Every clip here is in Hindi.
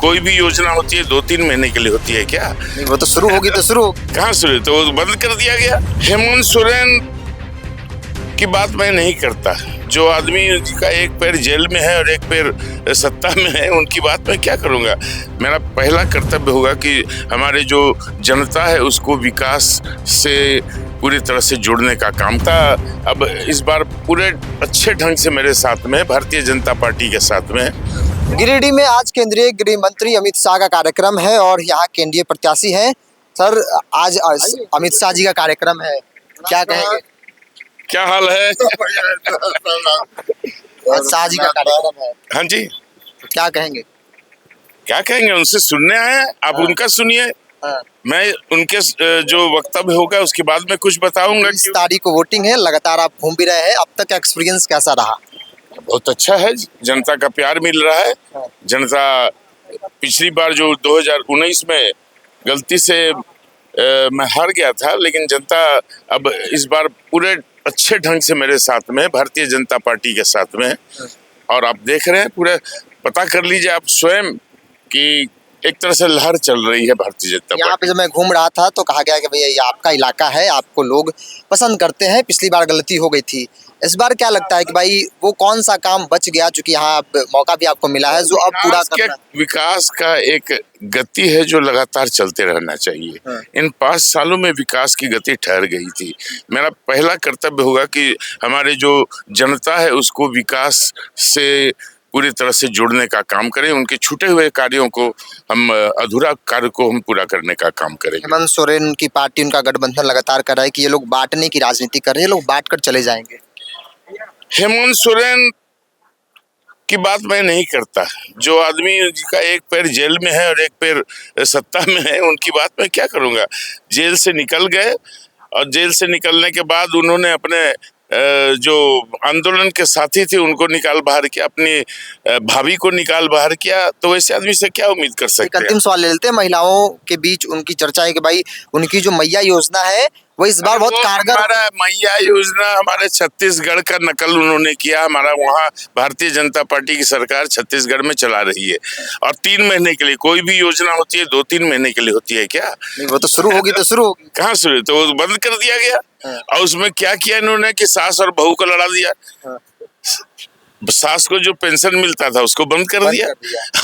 कोई भी योजना होती है 2-3 महीने के लिए होती है क्या? नहीं, वो तो शुरू होगी तो शुरू कहाँ शुरू? तो वो बंद कर दिया गया। हेमंत सोरेन की बात मैं नहीं करता। जो आदमी का एक पैर जेल में है और एक पैर सत्ता में है, उनकी बात मैं क्या करूंगा? मेरा पहला कर्तव्य होगा कि हमारे जो जनता है उसको विकास से पूरी तरह से जोड़ने का काम था। अब इस बार पूरे अच्छे ढंग से मेरे साथ में भारतीय जनता पार्टी के साथ में। गिरिडीह में आज केंद्रीय गृह मंत्री अमित शाह का कार्यक्रम है और यहाँ केंद्रीय प्रत्याशी हैं। सर, आज अमित शाह जी का कार्यक्रम है, क्या कहेंगे? क्या हाल है? आज शाह जी का कार्यक्रम है, हाँ जी, क्या कहेंगे? क्या कहेंगे? उनसे सुनने आए हैं, आप उनका सुनिए। हाँ। मैं उनके जो वक्तव्य होगा उसके बाद में कुछ बताऊंगा। 20 तारीख को वोटिंग है, लगातार आप घूम भी रहे हैं, अब तक का एक्सपीरियंस कैसा रहा? बहुत अच्छा है, जनता का प्यार मिल रहा है। जनता पिछली बार जो 2019 में गलती से मैं हार गया था, लेकिन जनता अब इस बार पूरे अच्छे ढंग से मेरे साथ में, भारतीय जनता पार्टी के साथ में। और आप देख रहे हैं, पूरे पता कर लीजिए आप स्वयं कि एक तरह से लहर चल रही है भारतीय जनता यहाँ पे जब मैं घूम रहा था तो कहा गया कि भैया ये आपका इलाका है, आपको लोग पसंद करते हैं, पिछली बार गलती हो गई थी। इस बार क्या लगता है कि भाई वो कौन सा काम बच गया, चूंकि यहाँ मौका भी आपको मिला है, जो अब पूरा करना? विकास का एक गति है जो लगातार चलते रहना चाहिए। इन 5 सालों में विकास की गति ठहर गई थी। मेरा पहला कर्तव्य होगा कि हमारे जो जनता है उसको विकास से पूरी तरह से जोड़ने का काम करें। उनके छूटे हुए कार्यों को हम, अधूरा कार्य को हम पूरा करने का काम करेंगे। हेमंत सोरेन की पार्टी, उनका गठबंधन लगातार कर रहा है कि ये लोग बांटने की राजनीति कर रहे हैं, लोग बांट कर चले जाएंगे। हेमंत सोरेन की बात मैं नहीं करता। जो आदमी का एक पैर जेल में है और एक पैर सत्ता में है, उनकी बात मैं क्या करूंगा? जेल से निकल गए और जेल से निकलने के बाद उन्होंने अपने जो आंदोलन के साथी थे उनको निकाल बाहर किया, अपनी भाभी को निकाल बाहर किया। तो वैसे आदमी से क्या उम्मीद कर सकते हैं? अंतिम सवाल ले लेते हैं। महिलाओं के बीच उनकी चर्चा है कि भाई उनकी जो मैया योजना है वो इस बार बहुत कारगर। हमारा मैया योजना हमारे छत्तीसगढ़ का नकल उन्होंने किया। हमारा वहाँ भारतीय जनता पार्टी की सरकार छत्तीसगढ़ में चला रही है और 3 महीने के लिए। कोई भी योजना होती है 2-3 महीने के लिए होती है क्या? नहीं, वो तो शुरू होगी तो शुरू होगी। कहाँ शुरू? तो वो बंद कर दिया गया। और उसमें क्या किया इन्होंने कि सास और बहू को लड़ा दिया। सास को जो पेंशन मिलता था उसको बंद कर दिया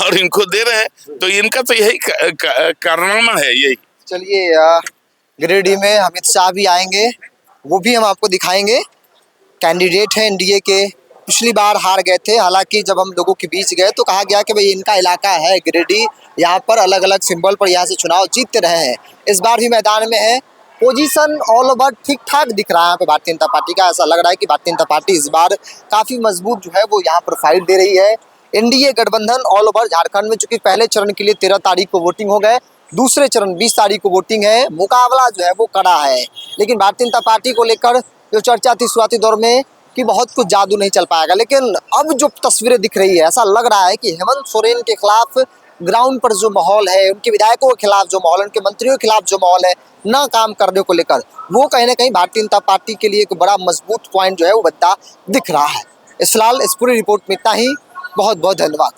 और इनको दे रहे हैं। तो इनका तो यही कारनामा है। यही चलिए, गिरिडीह में अमित शाह भी आएंगे, वो भी हम आपको दिखाएंगे। कैंडिडेट हैं एनडीए के, पिछली बार हार गए थे। हालांकि जब हम लोगों के बीच गए तो कहा गया कि भाई इनका इलाका है गिरिडीह, यहाँ पर अलग अलग सिंबल पर यहाँ से चुनाव जीतते रहे हैं। इस बार भी मैदान में है। पोजीशन ऑल ओवर ठीक ठाक दिख रहा है यहाँ पे भारतीय जनता पार्टी का। ऐसा लग रहा है कि भारतीय जनता पार्टी इस बार काफी मजबूत जो है वो यहाँ पर फाइट दे रही है। एनडीए गठबंधन ऑल ओवर झारखंड में, चूंकि पहले चरण के लिए 13 तारीख को वोटिंग हो गए, दूसरे चरण 20 तारीख को वोटिंग है। मुकाबला जो है वो कड़ा है, लेकिन भारतीय जनता पार्टी को लेकर जो चर्चा थी शुरुआती दौर में कि बहुत कुछ जादू नहीं चल पाएगा, लेकिन अब जो तस्वीरें दिख रही है ऐसा लग रहा है कि हेमंत सोरेन के खिलाफ ग्राउंड पर जो माहौल है, उनके विधायकों के खिलाफ जो माहौल है, उनके मंत्रियों के खिलाफ जो माहौल है ना काम करने को लेकर, वो कहीं ना कहीं भारतीय जनता पार्टी के लिए एक बड़ा मजबूत पॉइंट जो है वो बनता दिख रहा है। इस फिलहाल इस पूरी रिपोर्ट में इतना ही। बहुत बहुत धन्यवाद।